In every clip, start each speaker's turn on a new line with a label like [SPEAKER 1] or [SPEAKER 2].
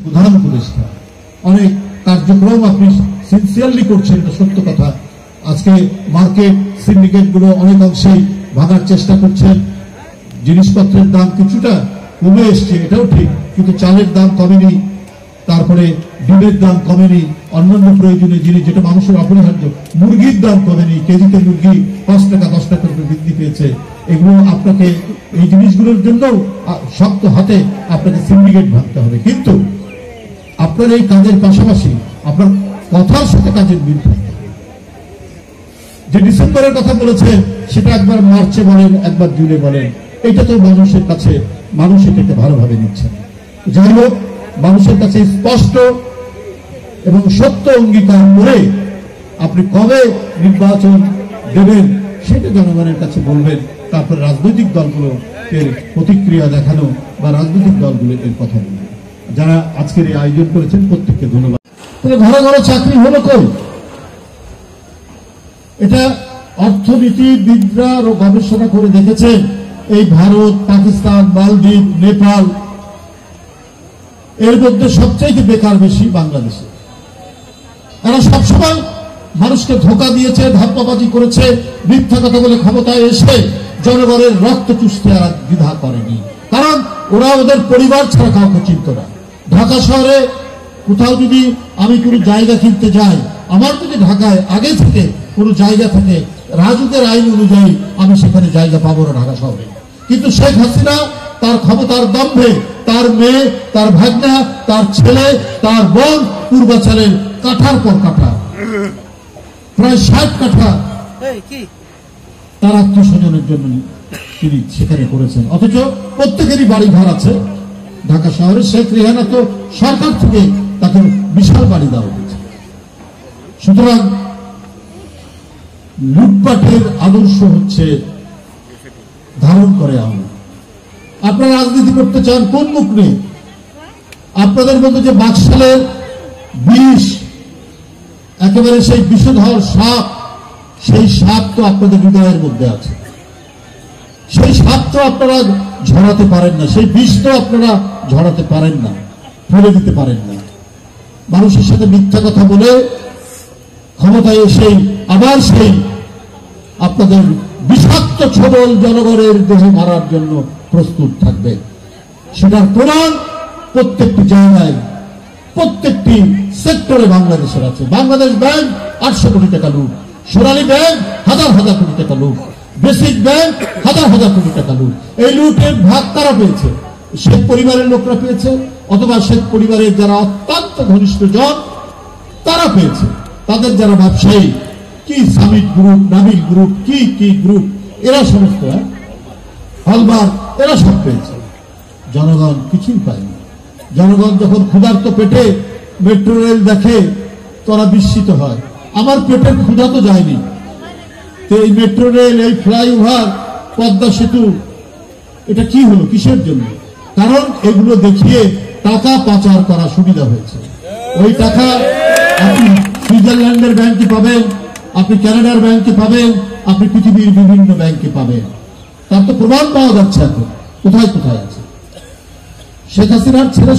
[SPEAKER 1] প্রধান উপদেষ্টা, অনেক কার্যক্রম আপনি সিনসিয়ারলি করছেন, এটা সত্য কথা। আজকে মার্কেট সিন্ডিকেট গুলো অনেক অংশেই ভাঙার চেষ্টা করছেন। জিনিসপত্রের দাম কিছুটা কমে এসছে, এটাও ঠিক, কিন্তু চালের দাম কমেনি, তারপরে ডিমের দাম কমেনি, অন্যান্য প্রয়োজনীয় জিনিস যেটা মানুষের অপরিহার্য, মুরগির দাম কমেনি, কেজিতে মুরগি 5 টাকা 10 টাকা করে বৃদ্ধি পেয়েছে। এগুলো আপনাকে, এই জিনিসগুলোর জন্য শক্ত হাতে আপনাকে সিন্ডিকেট ভাঙতে হবে। কিন্তু আপনার এই কাজের পাশাপাশি আপনার কথার সাথে কাজের মিল থাকতে হবে। যে ডিসেম্বরের কথা বলেছে সেটা একবার মার্চে বলেন, একবার জুনে বলেন, এটা তো মানুষের কাছে, মানুষ এটাকে ভালোভাবে নিচ্ছে না। যাই হোক, মানুষের কাছে স্পষ্ট এবং সত্য অঙ্গীকার করে আপনি কবে নির্বাচন দেবেন সেটা জনগণের কাছে বলবেন। তারপর রাজনৈতিক দলগুলো এর প্রতিক্রিয়া দেখানো বা রাজনৈতিক দলগুলো এর কথা বলবেন। যারা আজকের এই আয়োজন করেছেন প্রত্যেককে ধন্যবাদ। ঘরে ঘরে চাকরি হলো কই? এটা অর্থনীতিবিদরা গবেষণা করে দেখেছেন, এই ভারত, পাকিস্তান, মালদ্বীপ, নেপাল, এর মধ্যে সবচাইতে বেকার বেশি বাংলাদেশে। এরা সবসময় মানুষকে ধোঁকা দিয়েছে, ধাপ্পাবাজি করেছে, মিথ্যা কথা বলে ক্ষমতায় এসে জনগণের রক্ত চুষতে আর দ্বিধা করেনি। কারণ ওরা ওদের পরিবার ছাড়া কাউকে চিনত না। ঢাকা শহরে কোথাও যদি আমি কোনো জায়গা কিনতে যাই, আমার যদি ঢাকায় আগে থেকে কোনো জায়গা থাকে, রাজুকের আইন অনুযায়ী আমি সেখানে জায়গা পাবো না ঢাকা শহরে। কিন্তু শেখ হাসিনা তার ক্ষমতার দম্ভে তার মেয়ে, তার ভাগনা, তার ছেলে, তার বোন পূর্বাচলের কাঠার পর কাঠা, প্রায় 60 কাঠা তার আত্মস্বজনের জন্য তিনি সেখানে করেছেন। অথচ প্রত্যেকেরই বাড়ি ঘর আছে ঢাকা শহরে। শেখ রেহানা তো সরকার থেকে তাকে বিশাল বাড়ি দেওয়া হয়েছে। সুতরাং লুটপাটের আদর্শ হচ্ছে ধারণ করে আওয়ামী লীগ। আপনারা রাজনীতি করতে চান কোন মুখ নেই? আপনাদের মধ্যে যে বাকশালের বিষ, একেবারে সেই বিষধর সাপ, সেই সাপ তো আপনাদের হৃদয়ের মধ্যে আছে। সেই সাপ তো আপনারা ঝরাতে পারেন না, সেই বিষ তো আপনারা ঝরাতে পারেন না, ফেলে দিতে পারেন না। মানুষের সাথে মিথ্যা কথা বলে ক্ষমতায় এসেই আবার সেই আপনাদের বিষাক্ত ছবল জনগণের দেহে মারার জন্য প্রস্তুত থাকবে। সেটার প্রমাণ প্রত্যেকটি জায়গায়, প্রত্যেকটি সেক্টরে বাংলাদেশের আছে। বাংলাদেশ ব্যাংক 800 কোটি টাকা লুট, সোনালী ব্যাংক হাজার হাজার কোটি টাকা লুট, বেসিক ব্যাংক হাজার হাজার কোটি টাকা লুট। এই লুটের ভাগ কারা পেয়েছে? শেখ পরিবারের লোকরা পেয়েছে, অথবা শেখ পরিবারের যারা অত্যন্ত ঘনিষ্ঠ জন তারা পেয়েছে। তাদের যারা ব্যবসায়ী, কি সামিট গ্রুপ, নাবিল গ্রুপ, কি গ্রুপ, এরা সমস্ত হলমার্ক, এরা সব পেয়েছে। জনগণ কিছুই পায়নি। জনগণ যখন ক্ষুধার্ত পেটে মেট্রো রেল দেখে তারা বিস্মিত হয়। আমার পেটের ক্ষুধা তো যায়নি, তো এই মেট্রো রেল, এই ফ্লাইওভার, পদ্মা সেতু, এটা কি হলো, কিসের জন্য? কারণ এগুলো দেখিয়ে টাকা পাচার করা সুবিধা হয়েছে। ওই টাকা আপনি সুইজারল্যান্ডের ব্যাংকে পাবেন, আপনি কানাডার ব্যাংকে পাবেন, আপনি পৃথিবীর বিভিন্ন ব্যাংকে পাবেন। তার তো প্রমাণ পাওয়া যাচ্ছে এখন কোথায় কোথায় আছে। শেখ হাসিনার ছেলে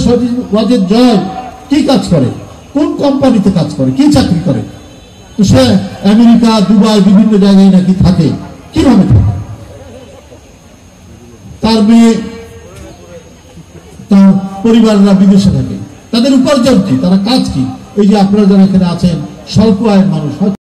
[SPEAKER 1] ওয়াজেদ জয় কি কাজ করে, কোন কোম্পানিতে কাজ করে, কি চাকরি করে? তো সে আমেরিকা, দুবাই, বিভিন্ন জায়গায় নাকি থাকে। কিভাবে থাকে? তার মেয়ে, তার পরিবাররা বিদেশে থাকে। তাদের উপার্জন কি, তারা কাজ কি? এই যে আপনারা যারা এখানে আছেন, স্বল্প আয়ের মানুষ,